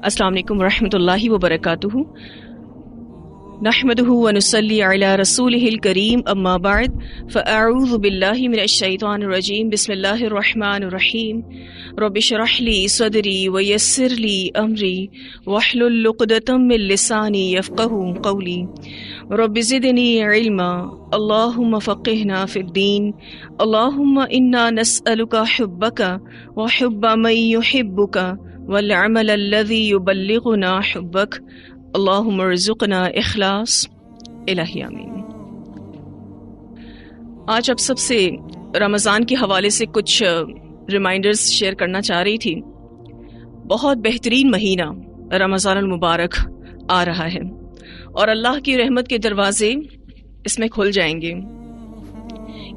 السلام علیکم ورحمۃ اللہ وبرکاتہ. نحمده ونصلي على رسوله الكريم اما بعد فاعوذ باللہ من الشیطان الرجیم. بسم اللہ الرحمن الرحیم. رب اشرح لي صدری ویسر لي امری واحلل عقدۃ من لسانی یفقهوا قولی. رب زدنی علما اللہم فقہنا فی الدین. اللہم انا نسألک حبک وحب من یحبک والعمل الذي يبلغنا حبك. اللهم ارزقنا اخلاص. الہی آمین. آج آپ سب سے رمضان کے حوالے سے کچھ ریمائنڈرز شیئر کرنا چاہ رہی تھی. بہت بہترین مہینہ رمضان المبارک آ رہا ہے اور اللہ کی رحمت کے دروازے اس میں کھل جائیں گے.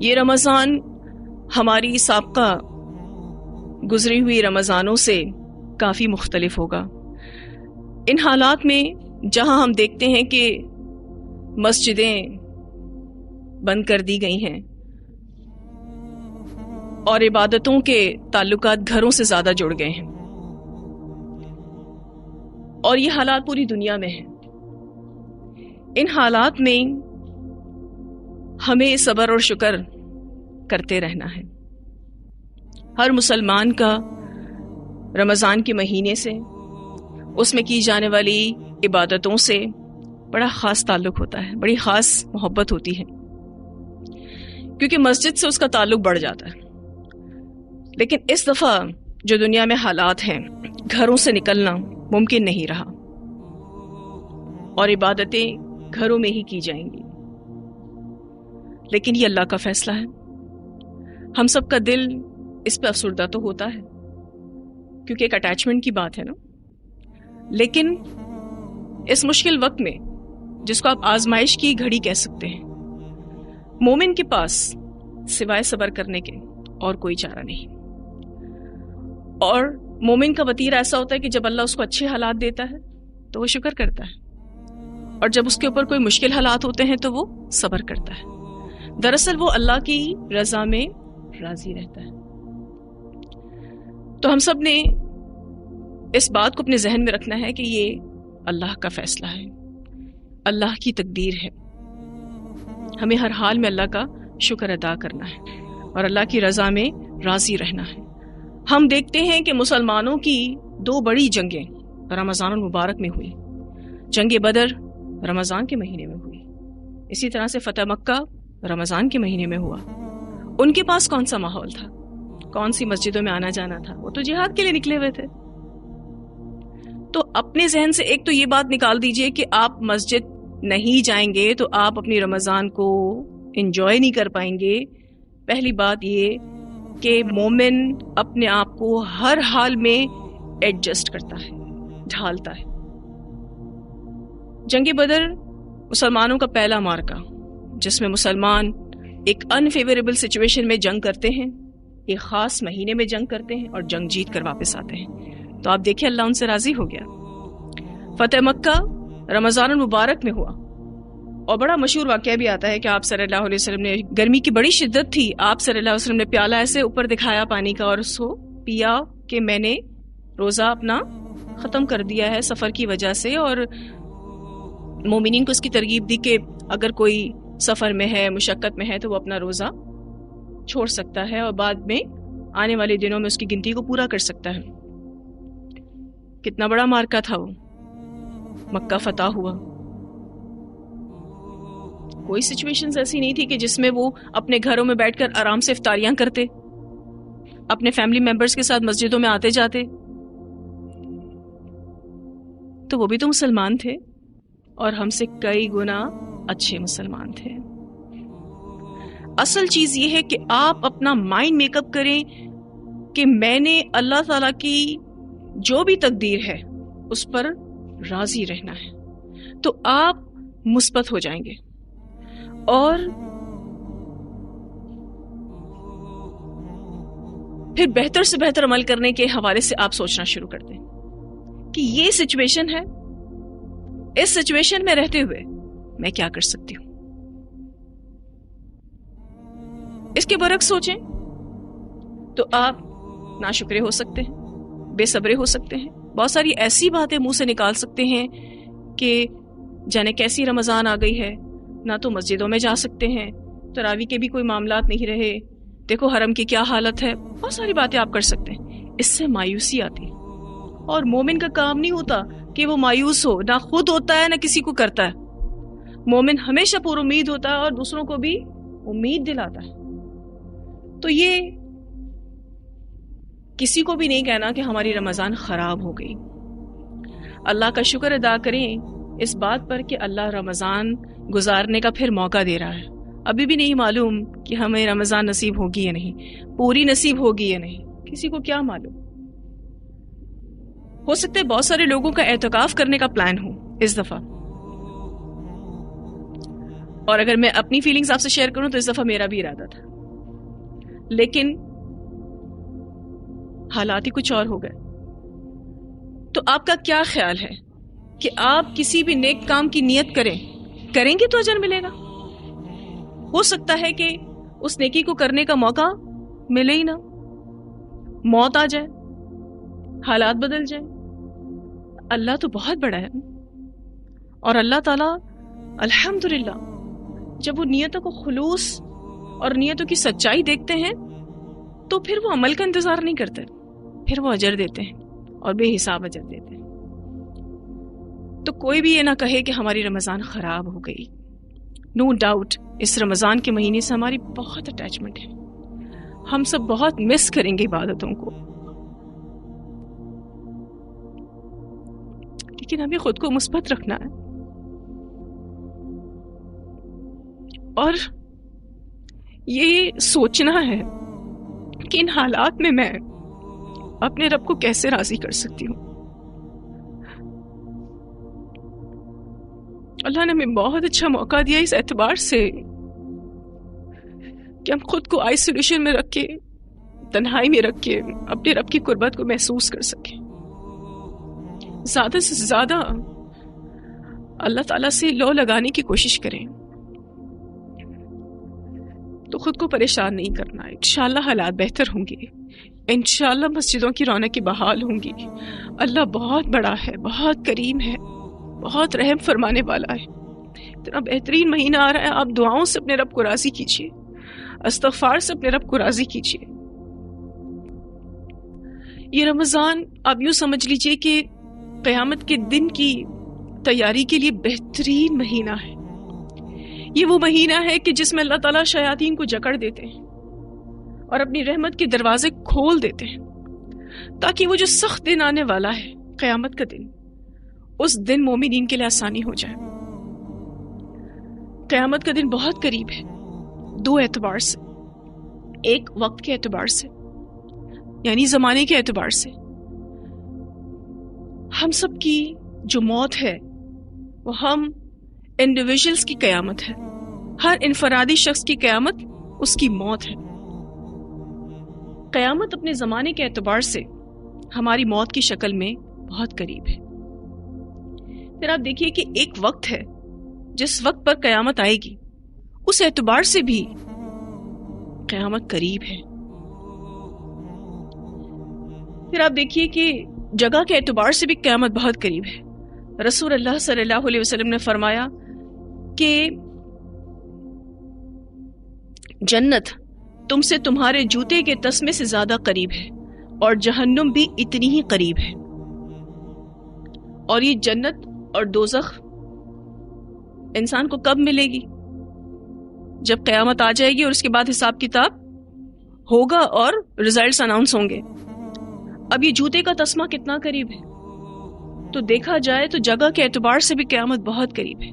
یہ رمضان ہماری سابقہ گزری ہوئی رمضانوں سے کافی مختلف ہوگا. ان حالات میں جہاں ہم دیکھتے ہیں کہ مسجدیں بند کر دی گئی ہیں اور عبادتوں کے تعلقات گھروں سے زیادہ جڑ گئے ہیں، اور یہ حالات پوری دنیا میں ہیں. ان حالات میں ہمیں صبر اور شکر کرتے رہنا ہے. ہر مسلمان کا رمضان کے مہینے سے، اس میں کی جانے والی عبادتوں سے بڑا خاص تعلق ہوتا ہے، بڑی خاص محبت ہوتی ہے، کیونکہ مسجد سے اس کا تعلق بڑھ جاتا ہے. لیکن اس دفعہ جو دنیا میں حالات ہیں، گھروں سے نکلنا ممکن نہیں رہا اور عبادتیں گھروں میں ہی کی جائیں گی. لیکن یہ اللہ کا فیصلہ ہے. ہم سب کا دل اس پہ افسردہ تو ہوتا ہے کیونکہ ایک اٹیچمنٹ کی بات ہے نا. لیکن اس مشکل وقت میں، جس کو آپ آزمائش کی گھڑی کہہ سکتے ہیں، مومن کے پاس سوائے صبر کرنے کے اور کوئی چارہ نہیں. اور مومن کا وتیرہ ایسا ہوتا ہے کہ جب اللہ اس کو اچھے حالات دیتا ہے تو وہ شکر کرتا ہے، اور جب اس کے اوپر کوئی مشکل حالات ہوتے ہیں تو وہ صبر کرتا ہے. دراصل وہ اللہ کی رضا میں راضی رہتا ہے. تو ہم سب نے اس بات کو اپنے ذہن میں رکھنا ہے کہ یہ اللہ کا فیصلہ ہے، اللہ کی تقدیر ہے. ہمیں ہر حال میں اللہ کا شکر ادا کرنا ہے اور اللہ کی رضا میں راضی رہنا ہے. ہم دیکھتے ہیں کہ مسلمانوں کی 2 بڑی جنگیں رمضان المبارک میں ہوئی. جنگ بدر رمضان کے مہینے میں ہوئی، اسی طرح سے فتح مکہ رمضان کے مہینے میں ہوا. ان کے پاس کون سا ماحول تھا، کون سی مسجدوں میں آنا جانا تھا؟ وہ تو جہاد کے لیے نکلے ہوئے تھے. تو اپنے ذہن سے ایک تو یہ بات نکال دیجئے کہ آپ مسجد نہیں جائیں گے تو آپ اپنی رمضان کو انجوائے نہیں کر پائیں گے. پہلی بات یہ کہ مومن اپنے آپ کو ہر حال میں ایڈجسٹ کرتا ہے، ڈھالتا ہے. جنگ بدر مسلمانوں کا پہلا معرکہ، جس میں مسلمان ایک انفیوریبل سچویشن میں جنگ کرتے ہیں، ایک خاص مہینے میں جنگ کرتے ہیں اور جنگ جیت کر واپس آتے ہیں. تو آپ دیکھیں اللہ ان سے راضی ہو گیا. فتح مکہ رمضان المبارک میں ہوا، اور بڑا مشہور واقعہ بھی آتا ہے کہ آپ صلی اللہ علیہ وسلم نے، گرمی کی بڑی شدت تھی، آپ صلی اللہ علیہ وسلم نے پیالہ ایسے اوپر دکھایا پانی کا اور اس کو پیا کہ میں نے روزہ اپنا ختم کر دیا ہے سفر کی وجہ سے. اور مومنین کو اس کی ترغیب دی کہ اگر کوئی سفر میں ہے، مشقت میں ہے، تو وہ اپنا روزہ چھوڑ سکتا ہے اور بعد میں آنے والے دنوں میں اس کی گنتی کو پورا کر سکتا ہے. کتنا بڑا مارکا تھا وہ. مکہ فتح ہوا. کوئی سچویشنز ایسی نہیں تھی کہ جس میں وہ اپنے گھروں میں بیٹھ کر آرام سے افطاریاں کرتے، اپنے فیملی ممبرز کے ساتھ مسجدوں میں آتے جاتے. تو وہ بھی تو مسلمان تھے اور ہم سے کئی گنا اچھے مسلمان تھے. اصل چیز یہ ہے کہ آپ اپنا مائنڈ میک اپ کریں کہ میں نے اللہ تعالیٰ کی جو بھی تقدیر ہے اس پر راضی رہنا ہے. تو آپ مثبت ہو جائیں گے اور پھر بہتر سے بہتر عمل کرنے کے حوالے سے آپ سوچنا شروع کر دیں کہ یہ سچویشن ہے، اس سچویشن میں رہتے ہوئے میں کیا کر سکتی ہوں. اس کے برعکس سوچیں تو آپ ناشکرے ہو سکتے ہیں، بے صبرے ہو سکتے ہیں، بہت ساری ایسی باتیں منہ سے نکال سکتے ہیں کہ جانے کیسی رمضان آ گئی ہے، نہ تو مسجدوں میں جا سکتے ہیں، تراویح کے بھی کوئی معاملات نہیں رہے، دیکھو حرم کی کیا حالت ہے، بہت ساری باتیں آپ کر سکتے ہیں. اس سے مایوسی آتی ہے، اور مومن کا کام نہیں ہوتا کہ وہ مایوس ہو، نہ خود ہوتا ہے نہ کسی کو کرتا ہے. مومن ہمیشہ پر امید ہوتا ہے اور دوسروں کو بھی امید دلاتا ہے. تو یہ کسی کو بھی نہیں کہنا کہ ہماری رمضان خراب ہو گئی. اللہ کا شکر ادا کریں اس بات پر کہ اللہ رمضان گزارنے کا پھر موقع دے رہا ہے. ابھی بھی نہیں معلوم کہ ہمیں رمضان نصیب ہوگی یا نہیں، پوری نصیب ہوگی یا نہیں، کسی کو کیا معلوم. ہو سکتا ہے بہت سارے لوگوں کا اعتکاف کرنے کا پلان ہو اس دفعہ، اور اگر میں اپنی فیلنگز آپ سے شیئر کروں تو اس دفعہ میرا بھی ارادہ تھا، لیکن حالات ہی کچھ اور ہو گئے. تو آپ کا کیا خیال ہے کہ آپ کسی بھی نیک کام کی نیت کریں گے تو اجر ملے گا؟ ہو سکتا ہے کہ اس نیکی کو کرنے کا موقع ملے ہی نہ، موت آ جائے، حالات بدل جائیں. اللہ تو بہت بڑا ہے، اور اللہ تعالیٰ الحمدللہ جب وہ نیتوں کو خلوص اور نیتوں کی سچائی دیکھتے ہیں تو پھر وہ عمل کا انتظار نہیں کرتے، پھر وہ اجر دیتے ہیں اور بے حساب اجر دیتے ہیں. تو کوئی بھی یہ نہ کہے کہ ہماری رمضان خراب ہو گئی. نو ڈاؤٹ اس رمضان کے مہینے سے ہماری بہت اٹیچمنٹ ہے، ہم سب بہت مس کریں گے عبادتوں کو، لیکن ہمیں خود کو مثبت رکھنا ہے اور یہ سوچنا ہے کہ ان حالات میں میں اپنے رب کو کیسے راضی کر سکتی ہوں. اللہ نے ہمیں بہت اچھا موقع دیا اس اعتبار سے کہ ہم خود کو آئسولیشن میں رکھ کے، تنہائی میں رکھ کے اپنے رب کی قربت کو محسوس کر سکیں. زیادہ سے زیادہ اللہ تعالیٰ سے لو لگانے کی کوشش کریں، تو خود کو پریشان نہیں کرنا. انشاءاللہ حالات بہتر ہوں گے، انشاءاللہ مسجدوں کی رونقیں بحال ہوں گی. اللہ بہت بڑا ہے، بہت کریم ہے، بہت رحم فرمانے والا ہے. اتنا بہترین مہینہ آ رہا ہے، آپ دعاؤں سے اپنے رب کو راضی کیجیے، استغفار سے اپنے رب کو راضی کیجیے. یہ رمضان آپ یوں سمجھ لیجیے کہ قیامت کے دن کی تیاری کے لیے بہترین مہینہ ہے. یہ وہ مہینہ ہے کہ جس میں اللہ تعالیٰ شیاطین کو جکڑ دیتے ہیں اور اپنی رحمت کے دروازے کھول دیتے ہیں، تاکہ وہ جو سخت دن آنے والا ہے، قیامت کا دن، اس دن مومنین کے لیے آسانی ہو جائے. قیامت کا دن بہت قریب ہے، دو اعتبار سے. ایک وقت کے اعتبار سے، یعنی زمانے کے اعتبار سے. ہم سب کی جو موت ہے وہ ہم انڈیویجولز کی قیامت ہے، ہر انفرادی شخص کی قیامت اس کی موت ہے. قیامت اپنے زمانے کے اعتبار سے ہماری موت کی شکل میں بہت قریب ہے. پھر آپ دیکھیے کہ ایک وقت ہے جس وقت پر قیامت آئے گی، اس اعتبار سے بھی قیامت قریب ہے. پھر آپ دیکھیے کہ جگہ کے اعتبار سے بھی قیامت بہت قریب ہے. رسول اللہ صلی اللہ علیہ وسلم نے فرمایا کہ جنت تم سے تمہارے جوتے کے تسمے سے زیادہ قریب ہے، اور جہنم بھی اتنی ہی قریب ہے. اور یہ جنت اور دوزخ انسان کو کب ملے گی؟ جب قیامت آ جائے گی اور اس کے بعد حساب کتاب ہوگا اور ریزلٹس اناؤنس ہوں گے. اب یہ جوتے کا تسمہ کتنا قریب ہے؟ تو دیکھا جائے تو جگہ کے اعتبار سے بھی قیامت بہت قریب ہے.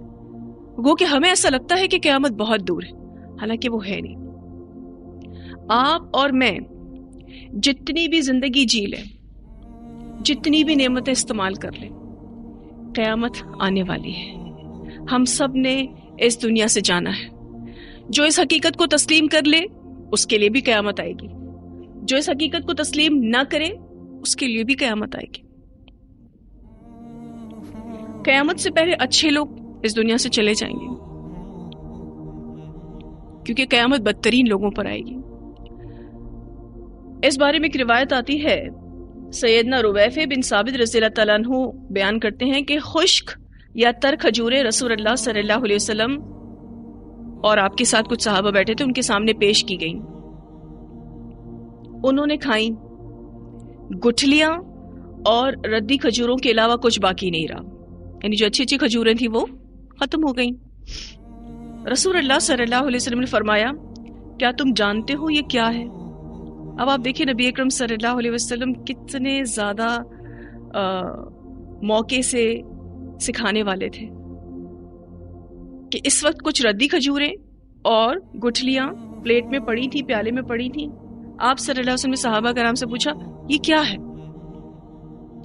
گو کہ ہمیں ایسا لگتا ہے کہ قیامت بہت دور ہے، حالانکہ وہ ہے نہیں. آپ اور میں جتنی بھی زندگی جی لیں، جتنی بھی نعمتیں استعمال کر لیں، قیامت آنے والی ہے. ہم سب نے اس دنیا سے جانا ہے. جو اس حقیقت کو تسلیم کر لے اس کے لیے بھی قیامت آئے گی، جو اس حقیقت کو تسلیم نہ کرے اس کے لیے بھی قیامت آئے گی. قیامت سے پہلے اچھے لوگ اس دنیا سے چلے جائیں گے، کیونکہ قیامت بدترین لوگوں پر آئے گی. اس بارے میں ایک روایت آتی ہے سیدنا رویفع بن ثابت رضی اللہ تعالیٰ عنہ بیان کرتے ہیں کہ خشک یا تر کھجوریں رسول اللہ صلی اللہ علیہ وسلم اور آپ کے ساتھ کچھ صحابہ بیٹھے تھے، ان کے سامنے پیش کی گئیں، انہوں نے کھائیں، گٹھلیاں اور ردی کھجوروں کے علاوہ کچھ باقی نہیں رہا، یعنی جو اچھی اچھی کھجوریں تھیں وہ ختم ہو گئیں۔ رسول اللہ صلی اللہ علیہ وسلم نے فرمایا کیا تم جانتے ہو یہ کیا ہے؟ اب آپ دیکھیں نبی اکرم صلی اللہ علیہ وسلم کتنے زیادہ موقع سے سکھانے والے تھے کہ اس وقت کچھ ردی کھجوریں اور گٹھلیاں پلیٹ میں پڑی تھی، پیالے میں پڑی تھی۔ آپ صلی اللہ علیہ وسلم نے صحابہ کرام سے پوچھا یہ کیا ہے،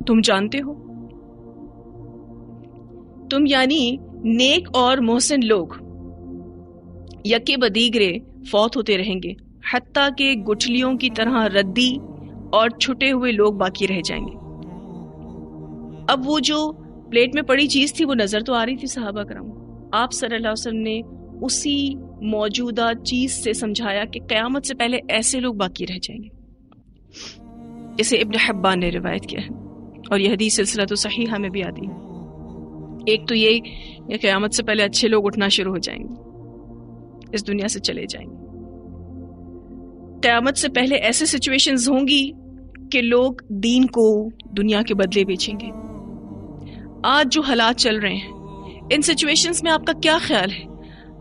تم جانتے ہو؟ تم یعنی نیک اور محسن لوگ یکے بدیگرے فوت ہوتے رہیں گے، حتیٰ کہ گٹھلیوں کی طرح ردی اور چھٹے ہوئے لوگ باقی رہ جائیں گے۔ اب وہ جو پلیٹ میں پڑی چیز تھی وہ نظر تو آ رہی تھی صحابہ کرام، آپ صلی اللہ علیہ وسلم نے اسی موجودہ چیز سے سمجھایا کہ قیامت سے پہلے ایسے لوگ باقی رہ جائیں گے، جسے ابن حبان نے روایت کیا ہے، اور یہ حدیث سلسلہ تو صحیحہ میں بھی آتی ہے۔ ایک تو یہ کہ قیامت سے پہلے اچھے لوگ اٹھنا شروع ہو جائیں گے، اس دنیا سے چلے جائیں گے۔ قیامت سے پہلے ایسے سچویشنز ہوں گی کہ لوگ دین کو دنیا کے بدلے بیچیں گے۔ آج جو حالات چل رہے ہیں ان سچویشنز میں آپ کا کیا خیال ہے؟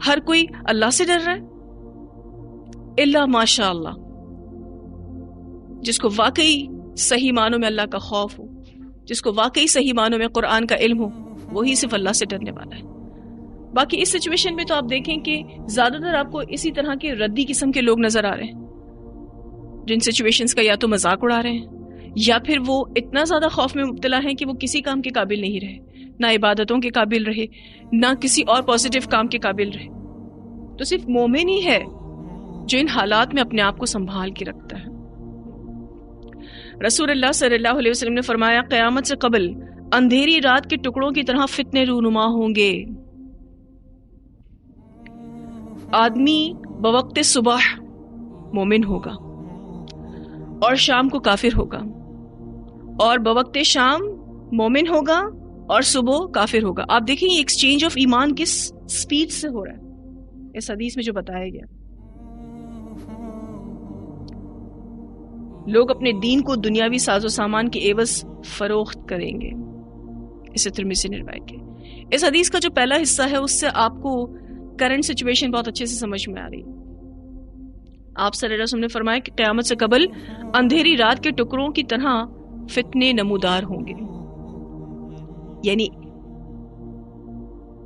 ہر کوئی اللہ سے ڈر رہا ہے الا ماشاء اللہ، جس کو واقعی صحیح معنوں میں اللہ کا خوف ہو، جس کو واقعی صحیح معنوں میں قرآن کا علم ہو، وہی صرف اللہ سے ڈرنے والا ہے۔ باقی اس سچویشن میں تو آپ دیکھیں کہ زیادہ تر آپ کو اسی طرح کے ردی قسم کے لوگ نظر آ رہے ہیں، جن سچویشنز کا یا تو مذاق اڑا رہے ہیں یا پھر وہ اتنا زیادہ خوف میں مبتلا ہیں کہ وہ کسی کام کے قابل نہیں رہے، نہ عبادتوں کے قابل رہے، نہ کسی اور پازیٹیو کام کے قابل رہے۔ تو صرف مومن ہی ہے جو ان حالات میں اپنے آپ کو سنبھال کے رکھتا ہے۔ رسول اللہ صلی اللہ علیہ وسلم نے فرمایا قیامت سے قبل اندھیری رات کے ٹکڑوں کی طرح فتنے رونما ہوں گے۔ آدمی بوقت صبح مومن ہوگا اور شام کو کافر ہوگا، اور بوقت شام مومن ہوگا اور صبح کافر ہوگا۔ آپ دیکھیں یہ ایکسچینج آف ایمان کس سپیڈ سے ہو رہا ہے اس حدیث میں جو بتایا گیا۔ لوگ اپنے دین کو دنیاوی ساز و سامان کے عوض فروخت کریں گے، اسے ترمذی نے روایت کیا۔ اس حدیث کا جو پہلا حصہ ہے اس سے آپ کو کرنٹ سچویشن بہت اچھے سے سمجھ میں آ رہی۔ آپ صلی اللہ علیہ وسلم نے فرمایا کہ قیامت سے قبل اندھیری رات کے ٹکڑوں کی طرح فتنے نمودار ہوں گے، یعنی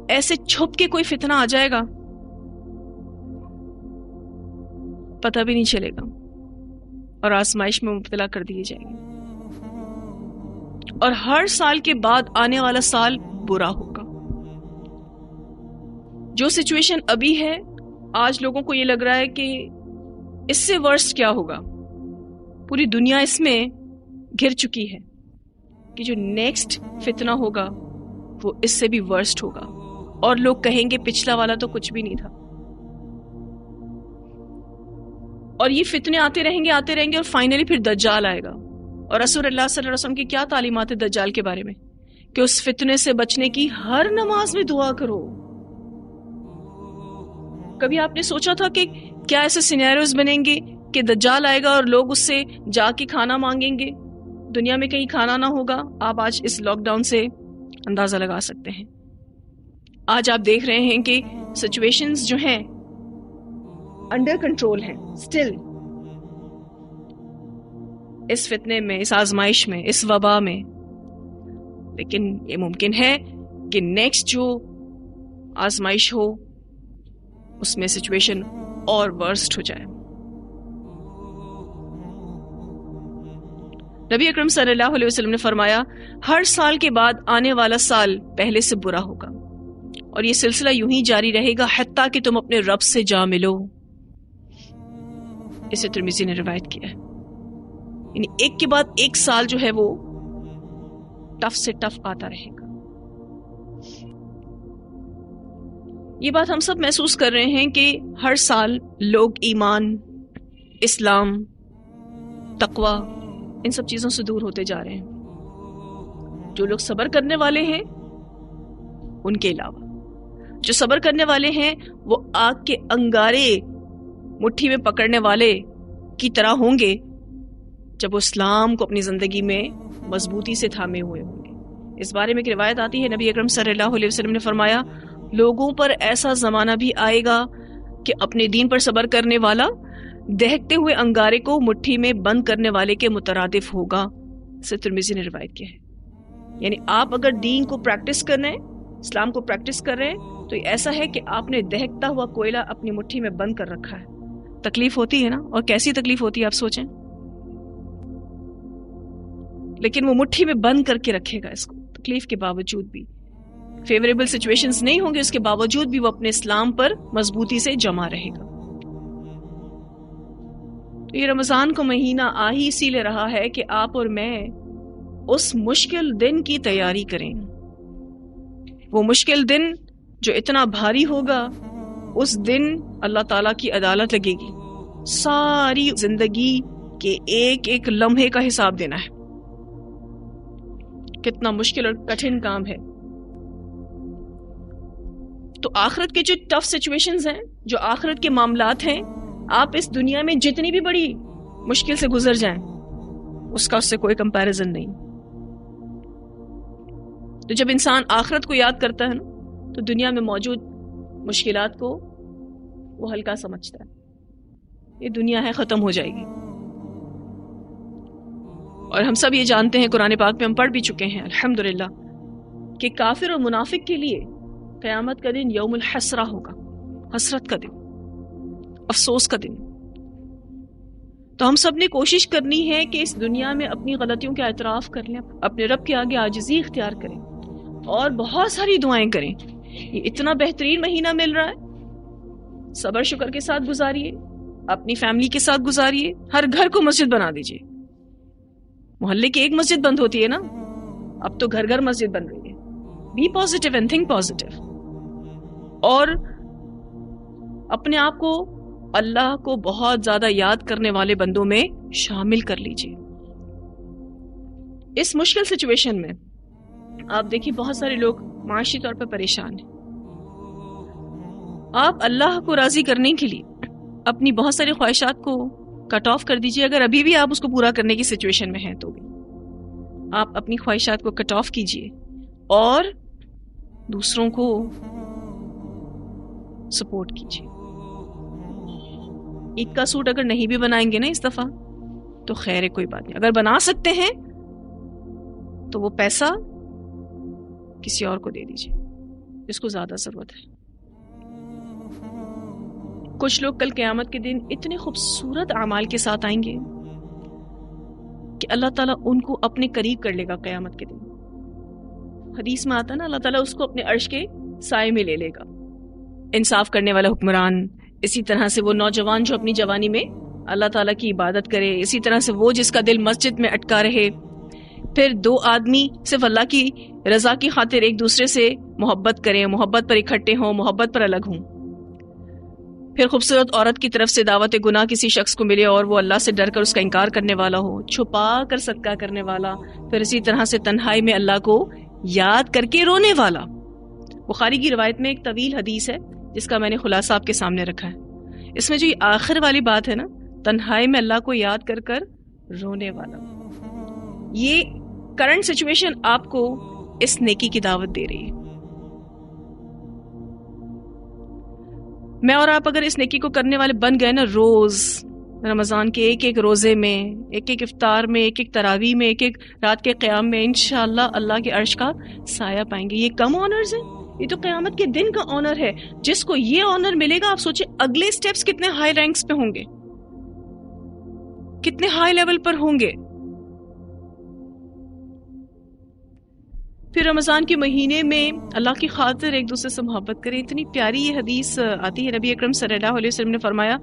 ایسے چھپ کے کوئی فتنہ آ جائے گا پتہ بھی نہیں چلے گا، اور آزمائش میں مبتلا کر دیے جائیں گے، اور ہر سال کے بعد آنے والا سال برا ہوگا۔ جو سچویشن ابھی ہے آج لوگوں کو یہ لگ رہا ہے کہ اس سے ورسٹ کیا ہوگا، پوری دنیا اس میں گھر چکی ہے کہ جو نیکسٹ فتنہ ہوگا وہ اس سے بھی ورسٹ ہوگا، اور لوگ کہیں گے پچھلا والا تو کچھ بھی نہیں تھا۔ اور یہ فتنے آتے رہیں گے اور فائنلی پھر دجال آئے گا۔ اور رسول اللہ صلی اللہ علیہ وسلم کی کیا تعلیمات ہے دجال کے بارے میں کہ اس فتنے سے بچنے کی ہر نماز میں دعا کرو۔ کبھی آپ نے سوچا تھا کہ کیا ایسے سینیریوز بنیں گے کہ دجال آئے گا اور لوگ اس سے جا کے کھانا مانگیں گے، دنیا میں کہیں کھانا نہ ہوگا؟ آپ آج اس لاک ڈاؤن سے اندازہ لگا سکتے ہیں۔ آج آپ دیکھ رہے ہیں کہ سچویشنز جو ہیں انڈر کنٹرول ہیں سٹل، اس فتنے میں، اس آزمائش میں، اس وبا میں، لیکن یہ ممکن ہے کہ نیکسٹ جو آزمائش ہو اس میں سچویشن اور ورسٹ ہو جائے۔ نبی اکرم صلی اللہ علیہ وسلم نے فرمایا ہر سال کے بعد آنے والا سال پہلے سے برا ہوگا، اور یہ سلسلہ یوں ہی جاری رہے گا حتیٰ کہ تم اپنے رب سے جا ملو۔ اسے ترمذی نے روایت کیا ہے، یعنی ایک کے بعد ایک سال جو ہے وہ ٹف سے ٹف آتا رہے گا۔ یہ بات ہم سب محسوس کر رہے ہیں کہ ہر سال لوگ ایمان، اسلام، تقوی، ان سب چیزوں سے دور ہوتے جا رہے ہیں. جو لوگ صبر کرنے والے ہیں ان کے علاوہ، جو صبر کرنے والے ہیں وہ آگ کے انگارے مٹھی میں پکڑنے والے کی طرح ہوں گے جب وہ اسلام کو اپنی زندگی میں مضبوطی سے تھامے ہوئے ہوں گے. اس بارے میں ایک روایت آتی ہے، نبی اکرم صلی اللہ علیہ وسلم نے فرمایا، لوگوں پر ایسا زمانہ بھی آئے گا کہ اپنے دین پر صبر کرنے والا دہکتے ہوئے انگارے کو مٹھی میں بند کرنے والے کے مترادف ہوگا. سے ترمذی نے روایت کیا ہے. یعنی آپ اگر دین کو پریکٹس کر رہے ہیں، اسلام کو پریکٹس کر رہے ہیں، تو ایسا ہے کہ آپ نے دہکتا ہوا کوئلہ اپنی مٹھی میں بند کر رکھا ہے. تکلیف ہوتی ہے نا، اور کیسی تکلیف ہوتی ہے آپ سوچیں. لیکن وہ مٹھی میں بند کر کے رکھے گا اس کو، تکلیف کے باوجود بھی. فیوریبل سچویشنز نہیں ہوں گے، اس کے باوجود بھی وہ اپنے اسلام پر مضبوطی سے جمع رہے گا. تو یہ رمضان کا مہینہ آ ہی اسی لیے رہا ہے کہ آپ اور میں اس مشکل دن کی تیاری کریں. وہ مشکل دن جو اتنا بھاری ہوگا، اس دن اللہ تعالیٰ کی عدالت لگے گی. ساری زندگی کے ایک ایک لمحے کا حساب دینا ہے. کتنا مشکل اور کٹھن کام ہے. تو آخرت کے جو ٹف سچویشنز ہیں، جو آخرت کے معاملات ہیں، آپ اس دنیا میں جتنی بھی بڑی مشکل سے گزر جائیں، اس کا اس سے کوئی کمپیریزن نہیں. تو جب انسان آخرت کو یاد کرتا ہے نا، تو دنیا میں موجود مشکلات کو وہ ہلکا سمجھتا ہے. یہ دنیا ہے، ختم ہو جائے گی. اور ہم سب یہ جانتے ہیں، قرآن پاک میں ہم پڑھ بھی چکے ہیں الحمدللہ، کہ کافر اور منافق کے لیے قیامت کا دن یوم الحسرہ ہوگا، حسرت کا دن، افسوس کا دن. تو ہم سب نے کوشش کرنی ہے کہ اس دنیا میں اپنی غلطیوں کا اعتراف کر لیں، اپنے رب کے آگے عاجزی اختیار کریں اور بہت ساری دعائیں کریں. یہ اتنا بہترین مہینہ مل رہا ہے، صبر شکر کے ساتھ گزاریے، اپنی فیملی کے ساتھ گزاریے. ہر گھر کو مسجد بنا دیجیے. محلے کی ایک مسجد بند ہوتی ہے نا، اب تو گھر گھر مسجد بن رہی ہے. Be positive and think positive. اور اپنے آپ کو اللہ کو بہت زیادہ یاد کرنے والے بندوں میں شامل کر لیجیے. اس مشکل سچویشن میں آپ دیکھیے بہت سارے لوگ معاشی طور پر پریشان ہیں. آپ اللہ کو راضی کرنے کے لیے اپنی بہت ساری خواہشات کو کٹ آف کر دیجیے. اگر ابھی بھی آپ اس کو پورا کرنے کی سچویشن میں ہیں تو بھی آپ اپنی خواہشات کو کٹ آف کیجیے اور دوسروں کو سپورٹ کیجیے. عید کا سوٹ اگر نہیں بھی بنائیں گے نا اس دفعہ تو خیر ہے، کوئی بات نہیں. اگر بنا سکتے ہیں تو وہ پیسہ کسی اور کو دے دیجیے جس کو زیادہ ضرورت ہے. کچھ لوگ کل قیامت کے دن اتنے خوبصورت اعمال کے ساتھ آئیں گے کہ اللہ تعالیٰ ان کو اپنے قریب کر لے گا. قیامت کے دن حدیث میں آتا ہے نا، اللہ تعالیٰ اس کو اپنے عرش کے سائے میں لے لے گا. انصاف کرنے والا حکمران، اسی طرح سے وہ نوجوان جو اپنی جوانی میں اللہ تعالیٰ کی عبادت کرے، اسی طرح سے وہ جس کا دل مسجد میں اٹکا رہے. پھر دو آدمی صرف اللہ کی رضا کی خاطر ایک دوسرے سے محبت کریں، محبت پر اکٹھے ہوں، محبت پر الگ ہوں. پھر خوبصورت عورت کی طرف سے دعوت گناہ کسی شخص کو ملے اور وہ اللہ سے ڈر کر اس کا انکار کرنے والا ہو، چھپا کر صدقہ کرنے والا. پھر اسی طرح سے تنہائی میں اللہ کو یاد کر کے رونے والا. بخاری کی روایت میں ایک طویل حدیث ہے جس کا میں نے خلاصہ آپ کے سامنے رکھا ہے. اس میں جو یہ آخر والی بات ہے نا، تنہائی میں اللہ کو یاد کر کر رونے والا، یہ کرنٹ سچویشن آپ کو اس نیکی کی دعوت دے رہی ہے. میں اور آپ اگر اس نیکی کو کرنے والے بن گئے نا، روز رمضان کے ایک ایک روزے میں، ایک ایک افطار میں، ایک ایک تراویح میں، ایک ایک رات کے قیام میں، انشاءاللہ اللہ کے عرش کا سایہ پائیں گے. یہ کم آنرز ہیں، یہ تو قیامت کے دن کا آنر ہے. جس کو یہ آنر ملے گا، آپ سوچیں اگلے سٹیپس کتنے ہائی رینکس پہ ہوں گے، کتنے ہائی لیول پر ہوں گے. پھر رمضان کے مہینے میں اللہ کی خاطر ایک دوسرے سے محبت کریں. اتنی پیاری یہ حدیث آتی ہے، نبی اکرم صلی اللہ علیہ وسلم نے فرمایا،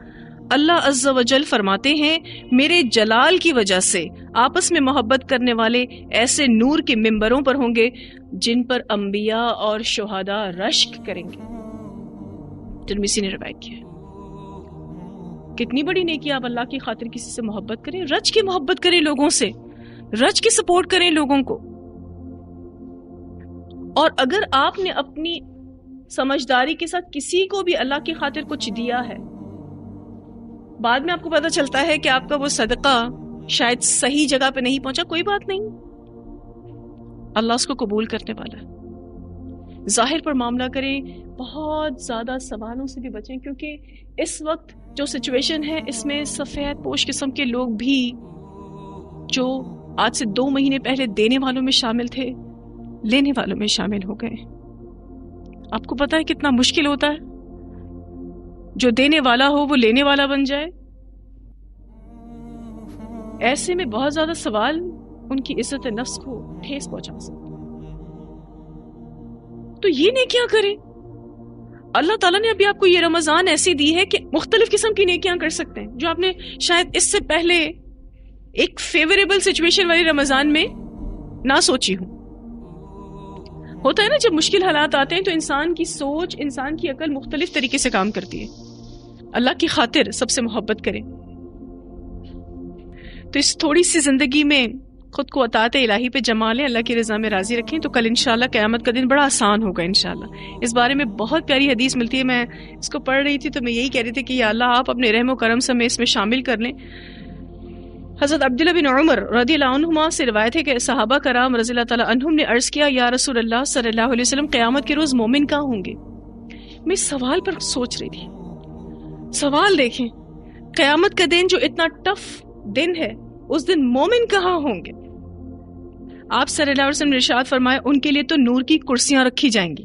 اللہ عز و جل فرماتے ہیں، میرے جلال کی وجہ سے آپس میں محبت کرنے والے ایسے نور کے ممبروں پر ہوں گے جن پر انبیاء اور شہداء رشک کریں گے. ترمذی نے روایت کیا ہے. کتنی بڑی نیکی، آپ اللہ کی خاطر کسی سے محبت کریں، رچ کے محبت کریں لوگوں سے. رج کے سپورٹ کریں لوگوں کو. اور اگر آپ نے اپنی سمجھداری کے ساتھ کسی کو بھی اللہ کی خاطر کچھ دیا ہے، بعد میں آپ کو پتہ چلتا ہے کہ آپ کا وہ صدقہ شاید صحیح جگہ پہ نہیں پہنچا، کوئی بات نہیں، اللہ اس کو قبول کرنے والا ہے. ظاہر پر معاملہ کریں، بہت زیادہ سوالوں سے بھی بچیں، کیونکہ اس وقت جو سچویشن ہے اس میں سفید پوش قسم کے لوگ بھی جو آج سے 2 مہینے پہلے دینے والوں میں شامل تھے، لینے والوں میں شامل ہو گئے. آپ کو پتا ہے کتنا مشکل ہوتا ہے جو دینے والا ہو وہ لینے والا بن جائے. ایسے میں بہت زیادہ سوال ان کی عزت نفس کو ٹھیس پہنچا سکتے. تو یہ نیکیاں کریں. اللہ تعالیٰ نے ابھی آپ کو یہ رمضان ایسی دی ہے کہ مختلف قسم کی نیکیاں کر سکتے ہیں جو آپ نے شاید اس سے پہلے ایک فیوریبل سچویشن والی رمضان میں نہ سوچی ہوں. ہوتا ہے نا جب مشکل حالات آتے ہیں تو انسان کی سوچ، انسان کی عقل مختلف طریقے سے کام کرتی ہے. اللہ کی خاطر سب سے محبت کریں. تو اس تھوڑی سی زندگی میں خود کو اطاعت الہی پہ جما لیں، اللہ کی رضا میں راضی رکھیں، تو کل انشاءاللہ قیامت کا دن بڑا آسان ہوگا انشاءاللہ. اس بارے میں بہت پیاری حدیث ملتی ہے، میں اس کو پڑھ رہی تھی تو میں یہی کہہ رہی تھی کہ یا اللہ آپ اپنے رحم و کرم سے ہمیں اس میں شامل کر لیں. حضرت عبداللہ بن عمر رضی اللہ عنہما سے روایت ہے کہ صحابہ کرام رضی اللہ تعالیٰ عنہم نے عرض کیا، یا رسول اللہ صلی اللہ علیہ وسلم قیامت کے روز مومن کہاں ہوں گے؟ میں اس سوال پر سوچ رہی تھی. سوال دیکھیں، قیامت کا دن جو اتنا ٹف دن ہے، اس دن مومن کہاں ہوں گے؟ آپ صلی اللہ علیہ وسلم نے ارشاد فرمایا، ان کے لیے تو نور کی کرسیاں رکھی جائیں گی،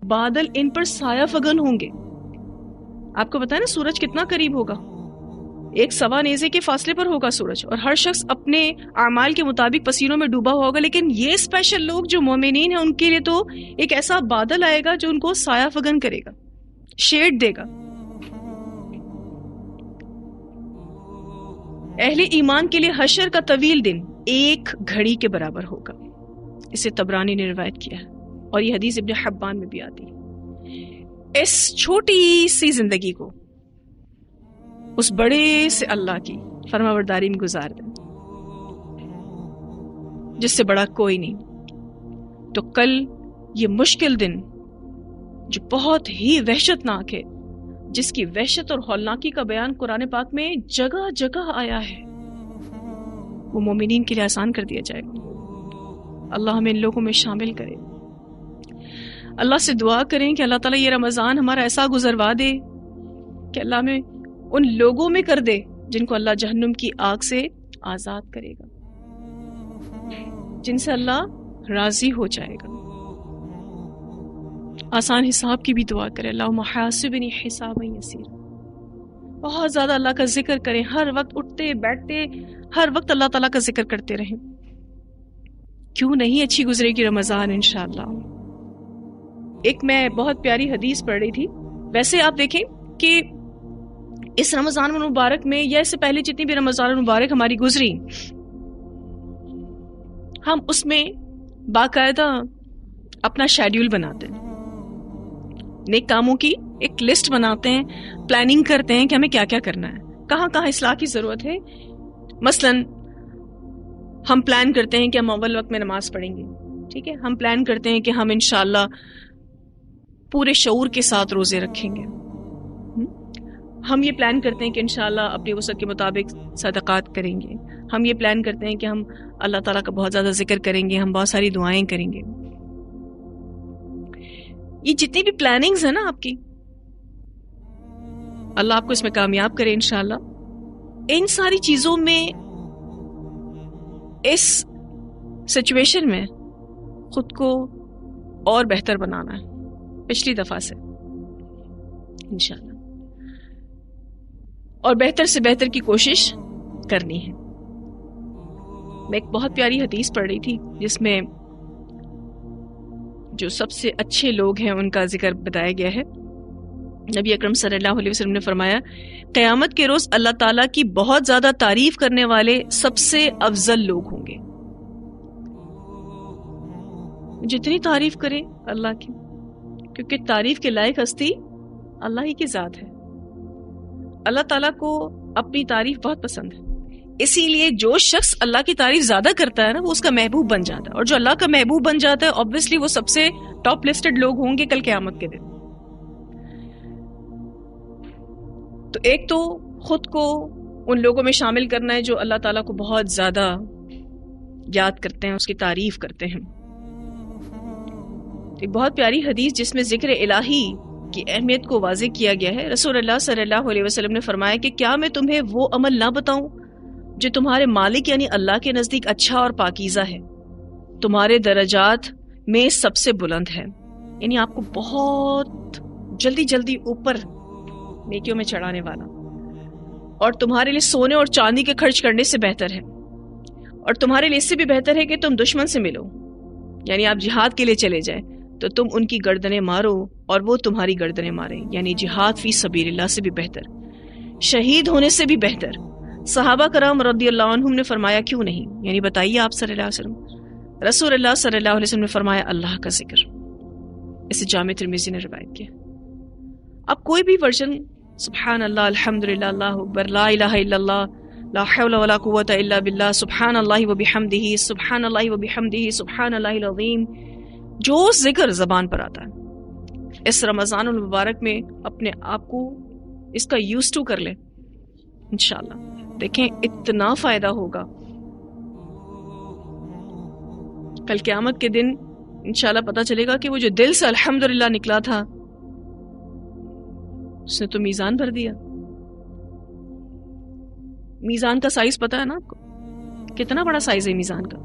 بادل ان پر سایہ فگن ہوں گے. آپ کو بتائیں نا سورج کتنا قریب ہوگا، 1 نیزے کے فاصلے پر ہوگا سورج، اور ہر شخص اپنے اعمال کے مطابق پسینوں میں ڈوبا ہوا ہوگا. لیکن یہ اسپیشل لوگ جو مومنین ہیں ان کے لیے تو ایک ایسا بادل آئے گا جو ان کو سایہ فگن کرے گا، شیڈ دے گا. اہل ایمان کے لیے حشر کا طویل دن 1 گھڑی کے برابر ہوگا. اسے طبرانی نے روایت کیا ہے اور یہ حدیث ابن حبان میں بھی آتی ہے. اس چھوٹی سی زندگی کو اس بڑے سے اللہ کی فرمانبرداری میں گزار دیں جس سے بڑا کوئی نہیں. تو کل یہ مشکل دن جو بہت ہی وحشتناک ہے، جس کی وحشت اور ہولناکی کا بیان قرآن پاک میں جگہ جگہ آیا ہے، وہ مومنین کے لیے آسان کر دیا جائے گا. اللہ ہمیں ان لوگوں میں شامل کرے. اللہ سے دعا کریں کہ اللہ تعالیٰ یہ رمضان ہمارا ایسا گزروا دے کہ اللہ ہمیں ان لوگوں میں کر دے جن کو اللہ جہنم کی آگ سے آزاد کرے گا، جن سے اللہ راضی ہو جائے گا. آسان حساب کی بھی دعا کریں، اللہم حاسبنی حسابا یسیرا. بہت زیادہ اللہ کا ذکر کریں، ہر وقت اٹھتے بیٹھتے ہر وقت اللہ تعالیٰ کا ذکر کرتے رہیں. کیوں نہیں اچھی گزرے گی رمضان انشاءاللہ. ایک میں بہت پیاری حدیث پڑھ رہی تھی. ویسے آپ دیکھیں کہ اس رمضان المبارک میں یا اس سے پہلے جتنی بھی رمضان المبارک ہماری گزری، ہم اس میں باقاعدہ اپنا شیڈیول بناتے ہیں، نیک کاموں کی ایک لسٹ بناتے ہیں، پلاننگ کرتے ہیں کہ ہمیں کیا کیا کرنا ہے، کہاں کہاں اصلاح کی ضرورت ہے. مثلا ہم پلان کرتے ہیں کہ ہم اول وقت میں نماز پڑھیں گے، ٹھیک ہے. ہم پلان کرتے ہیں کہ ہم انشاءاللہ پورے شعور کے ساتھ روزے رکھیں گے. ہم یہ پلان کرتے ہیں کہ انشاءاللہ اپنی وسعت کے مطابق صدقات کریں گے. ہم یہ پلان کرتے ہیں کہ ہم اللہ تعالیٰ کا بہت زیادہ ذکر کریں گے، ہم بہت ساری دعائیں کریں گے. یہ جتنی بھی پلاننگز ہیں نا آپ کی، اللہ آپ کو اس میں کامیاب کرے انشاءاللہ. ان ساری چیزوں میں اس سچویشن میں خود کو اور بہتر بنانا ہے پچھلی دفعہ سے انشاءاللہ، اور بہتر سے بہتر کی کوشش کرنی ہے. میں ایک بہت پیاری حدیث پڑھ رہی تھی جس میں جو سب سے اچھے لوگ ہیں ان کا ذکر بتایا گیا ہے. نبی اکرم صلی اللہ علیہ وسلم نے فرمایا، قیامت کے روز اللہ تعالیٰ کی بہت زیادہ تعریف کرنے والے سب سے افضل لوگ ہوں گے. جتنی تعریف کریں اللہ کی، کیونکہ تعریف کے لائق ہستی اللہ ہی کی ذات ہے. اللہ تعالیٰ کو اپنی تعریف بہت پسند ہے. اسی لیے جو شخص اللہ کی تعریف زیادہ کرتا ہے نا وہ اس کا محبوب بن جاتا ہے، اور جو اللہ کا محبوب بن جاتا ہے obviously وہ سب سے ٹاپ لسٹڈ لوگ ہوں گے کل قیامت کے دن۔ تو ایک تو خود کو ان لوگوں میں شامل کرنا ہے جو اللہ تعالیٰ کو بہت زیادہ یاد کرتے ہیں، اس کی تعریف کرتے ہیں۔ ایک بہت پیاری حدیث جس میں ذکر الہی کی اہمیت کو واضح کیا گیا ہے، رسول اللہ صلی اللہ علیہ وسلم نے فرمایا کہ کیا میں تمہیں وہ عمل نہ بتاؤں جو تمہارے مالک یعنی اللہ کے نزدیک اچھا اور پاکیزہ ہے، تمہارے درجات میں سب سے بلند ہے، یعنی آپ کو بہت جلدی جلدی اوپر نیکیوں میں چڑھانے والا، اور تمہارے لیے سونے اور چاندی کے خرچ کرنے سے بہتر ہے، اور تمہارے لیے اس سے بھی بہتر ہے کہ تم دشمن سے ملو، یعنی آپ جہاد کے لیے چلے جائیں تو تم ان کی گردنیں مارو اور وہ تمہاری گردنیں مارے، یعنی جہاد فی سبیل اللہ سے بھی بہتر، شہید ہونے سے بھی بہتر۔ صحابہ کرام رضی اللہ عنہم نے فرمایا کیوں نہیں، یعنی بتائیے آپ صلی اللہ علیہ وسلم۔ رسول اللہ صلی اللہ علیہ وسلم نے فرمایا اللہ کا ذکر۔ اسے جامع ترمذی نے روایت کیا۔ اب کوئی بھی ورژن سبحان اللہ، الحمدللہ، اللہ اکبر، لا الہ الا اللہ، لا حول ولا قوۃ الا باللہ، سبحان اللہ وبحمدہ، سبحان اللہ وبحمدہ، سبحان اللہ العظیم، جو ذکر زبان پر آتا ہے اس رمضان المبارک میں اپنے آپ کو اس کا یوز ٹو کر لیں، انشاءاللہ دیکھیں اتنا فائدہ ہوگا۔ کل قیامت کے دن انشاءاللہ پتہ چلے گا کہ وہ جو دل سے الحمدللہ نکلا تھا اس نے تو میزان بھر دیا۔ میزان کا سائز پتہ ہے نا آپ کو، کتنا بڑا سائز ہے میزان کا؟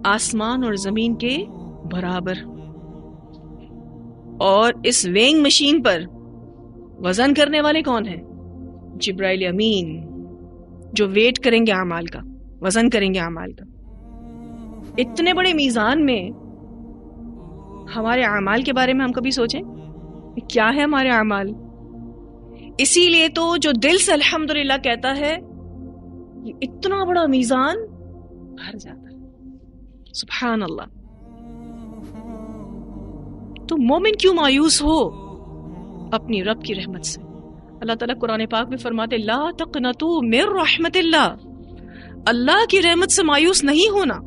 آسمان اور زمین کے برابر۔ اور اس وینگ مشین پر وزن کرنے والے کون ہیں؟ جبرائیل امین، جو ویٹ کریں گے اعمال کا، وزن کریں گے اعمال کا۔ اتنے بڑے میزان میں ہمارے اعمال کے بارے میں ہم کبھی سوچیں کیا ہے ہمارے اعمال؟ اسی لیے تو جو دل سے الحمدللہ کہتا ہے یہ اتنا بڑا میزان بھر جاتا ہے، سبحان اللہ۔ تو مومن کیوں مایوس ہو اپنی رب کی رحمت سے؟ اللہ تعالیٰ قرآن پاک میں فرماتے لا تقنطوا من رحمت اللہ، اللہ کی رحمت سے مایوس نہیں ہونا۔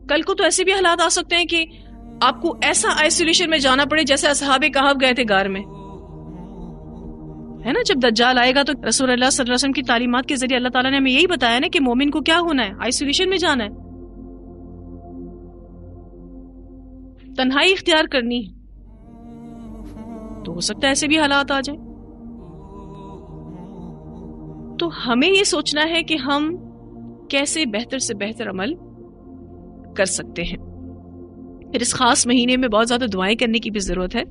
کل کو تو ایسے بھی حالات آ سکتے ہیں کہ آپ کو ایسا آئسولیشن میں جانا پڑے جیسے اصحاب کہف گئے تھے غار میں، ہے نا؟ جب دجال آئے گا تو رسول اللہ صلی اللہ علیہ وسلم کی تعلیمات کے ذریعے اللہ تعالیٰ نے ہمیں یہی بتایا نا کہ مومن کو کیا ہونا ہے، آئسولیشن میں جانا ہے، تنہائی اختیار کرنی ہے۔ تو ہو سکتا ہے ایسے بھی حالات آ جائیں، تو ہمیں یہ سوچنا ہے کہ ہم کیسے بہتر سے بہتر عمل کر سکتے ہیں۔ پھر اس خاص مہینے میں بہت زیادہ دعائیں کرنے کی بھی ضرورت ہے۔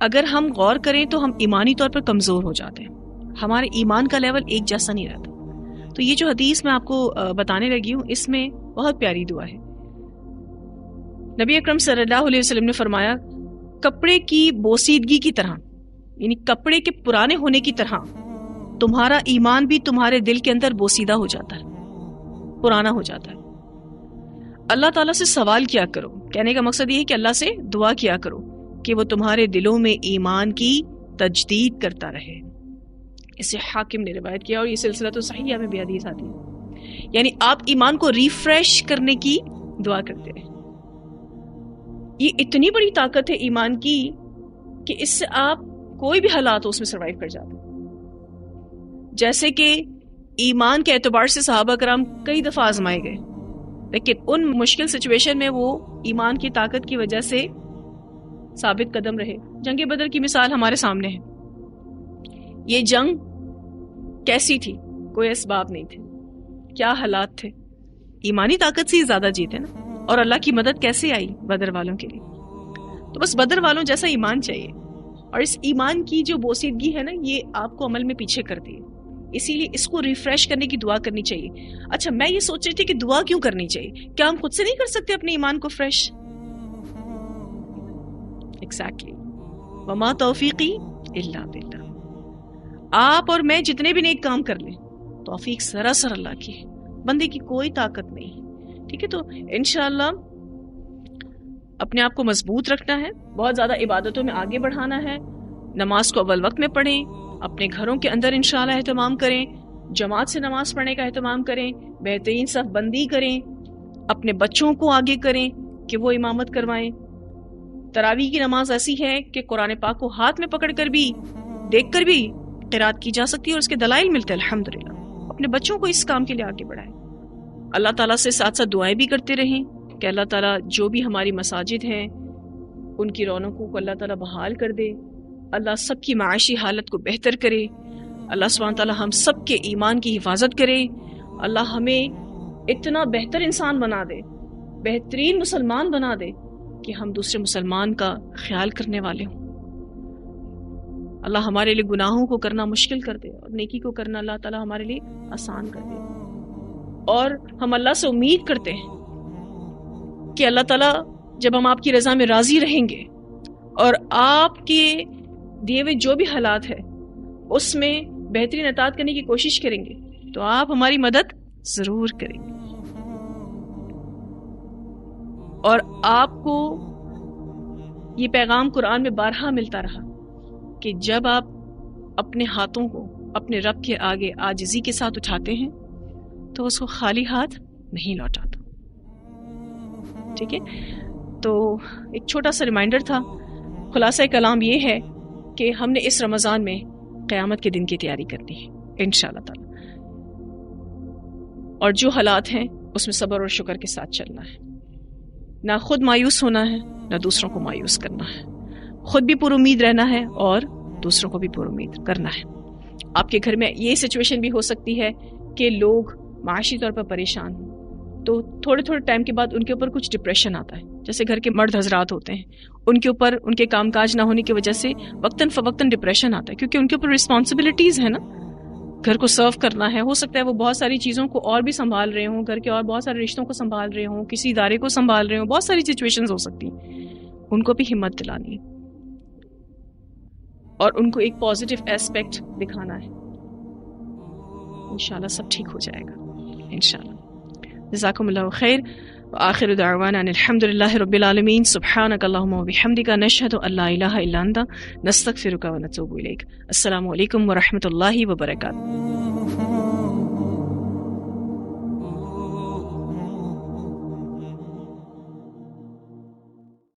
اگر ہم غور کریں تو ہم ایمانی طور پر کمزور ہو جاتے ہیں، ہمارے ایمان کا لیول ایک جیسا نہیں رہتا۔ تو یہ جو حدیث میں آپ کو بتانے لگی ہوں اس میں بہت پیاری دعا ہے۔ نبی اکرم صلی اللہ علیہ وسلم نے فرمایا کپڑے کی بوسیدگی کی طرح، یعنی کپڑے کے پرانے ہونے کی طرح تمہارا ایمان بھی تمہارے دل کے اندر بوسیدہ ہو جاتا ہے، پرانا ہو جاتا ہے۔ اللہ تعالیٰ سے سوال کیا کرو، کہنے کا مقصد یہ ہے کہ اللہ سے دعا کیا کرو کہ وہ تمہارے دلوں میں ایمان کی تجدید کرتا رہے۔ اسے حاکم نے روایت کیا اور یہ سلسلہ تو صحیح میں بھی حدیث آتی ہے، یعنی آپ ایمان کو ریفریش کرنے کی دعا کرتے رہیں۔ یہ اتنی بڑی طاقت ہے ایمان کی کہ اس سے آپ کوئی بھی حالات ہو اس میں سروائیو کر جاتے ہیں۔ جیسے کہ ایمان کے اعتبار سے صحابہ کرام کئی دفعہ آزمائے گئے، لیکن ان مشکل سچویشن میں وہ ایمان کی طاقت کی وجہ سے ثابت قدم رہے۔ جنگ بدر کی مثال ہمارے سامنے ہے۔ یہ جنگ کیسی تھی؟ کوئی اسباب نہیں تھے، کیا حالات تھے؟ ایمانی طاقت سے ہی زیادہ جیتے نا۔ اور اللہ کی مدد کیسے آئی بدر والوں کے لیے؟ تو بس بدر والوں جیسا ایمان چاہیے، اور اس ایمان کی جو بوسیدگی ہے نا یہ آپ کو عمل میں پیچھے کرتی ہے، اسی لیے اس کو ریفریش کرنے کی دعا کرنی چاہیے۔ اچھا میں یہ سوچ رہی تھی کہ دعا کیوں کرنی چاہیے؟ کیا ہم خود سے نہیں کر سکتے اپنے ایمان کو فریش؟ ایگزیکٹلی، وما توفیقی الا باللہ۔ آپ اور میں جتنے بھی نیک کام کر لیں توفیق سراسر اللہ کی ہے، بندے کی کوئی طاقت نہیں ہے۔ ٹھیک ہے، تو انشاءاللہ اپنے آپ کو مضبوط رکھنا ہے، بہت زیادہ عبادتوں میں آگے بڑھانا ہے، نماز کو اول وقت میں پڑھیں، اپنے گھروں کے اندر انشاءاللہ اہتمام کریں، جماعت سے نماز پڑھنے کا اہتمام کریں، بہترین صف بندی کریں، اپنے بچوں کو آگے کریں کہ وہ امامت کروائیں۔ تراویح کی نماز ایسی ہے کہ قرآن پاک کو ہاتھ میں پکڑ کر بھی، دیکھ کر بھی قرات کی جا سکتی ہے اور اس کے دلائل ملتے ہیں الحمدللہ۔ اپنے بچوں کو اس کام کے لیے آگے بڑھائیں۔ اللہ تعالیٰ سے ساتھ ساتھ دعائیں بھی کرتے رہیں کہ اللہ تعالیٰ جو بھی ہماری مساجد ہیں ان کی رونقوں کو اللہ تعالیٰ بحال کر دے، اللہ سب کی معاشی حالت کو بہتر کرے، اللہ سبحانہ تعالیٰ ہم سب کے ایمان کی حفاظت کرے، اللہ ہمیں اتنا بہتر انسان بنا دے، بہترین مسلمان بنا دے کہ ہم دوسرے مسلمان کا خیال کرنے والے ہوں۔ اللہ ہمارے لیے گناہوں کو کرنا مشکل کر دے اور نیکی کو کرنا اللہ تعالیٰ ہمارے لیے آسان کر دے۔ اور ہم اللہ سے امید کرتے ہیں کہ اللہ تعالیٰ جب ہم آپ کی رضا میں راضی رہیں گے اور آپ کے دیے ہوئے جو بھی حالات ہے اس میں بہترین اطاعت کرنے کی کوشش کریں گے تو آپ ہماری مدد ضرور کریں گے۔ اور آپ کو یہ پیغام قرآن میں بارہا ملتا رہا کہ جب آپ اپنے ہاتھوں کو اپنے رب کے آگے عاجزی کے ساتھ اٹھاتے ہیں تو اس کو خالی ہاتھ نہیں لوٹاتا۔ ٹھیک ہے، تو ایک چھوٹا سا ریمائنڈر تھا۔ خلاصہ کلام یہ ہے کہ ہم نے اس رمضان میں قیامت کے دن کی تیاری کرنی ہے انشاءاللہ تعالی، اور جو حالات ہیں اس میں صبر اور شکر کے ساتھ چلنا ہے، نہ خود مایوس ہونا ہے نہ دوسروں کو مایوس کرنا ہے، خود بھی پر امید رہنا ہے اور دوسروں کو بھی پر امید کرنا ہے۔ آپ کے گھر میں یہ سچویشن بھی ہو سکتی ہے کہ لوگ معاشی طور پر پریشان ہوں تو تھوڑے تھوڑے ٹائم کے بعد ان کے اوپر کچھ ڈپریشن آتا ہے، جیسے گھر کے مرد حضرات ہوتے ہیں ان کے اوپر ان کے کام کاج نہ ہونے کی وجہ سے وقتاً فوقتاً ڈپریشن آتا ہے، کیونکہ ان کے اوپر رسپانسبلٹیز ہیں نا، گھر کو سرو کرنا ہے، ہو سکتا ہے وہ بہت ساری چیزوں کو اور بھی سنبھال رہے ہوں، گھر کے اور بہت سارے رشتوں کو سنبھال رہے ہوں، کسی ادارے کو سنبھال رہے ہوں، بہت ساری سچویشنز ہو سکتی ہیں، ان کو بھی ہمت دلانی ہے اور ان کو ایک پازیٹیو ایسپیکٹ دکھانا ہے۔ انشاءاللہ سب ٹھیک ہو جائے گا انشاءاللہ۔ جزاکم اللہ خیر، وآخر دعوانا ان الحمد للہ رب العالمین، سبحانک اللہم وبحمدک، نشہد ان لا الہ الا انت، نستغفرک ونتوب الیک۔ السلام علیکم ورحمۃ اللہ وبرکاتہ۔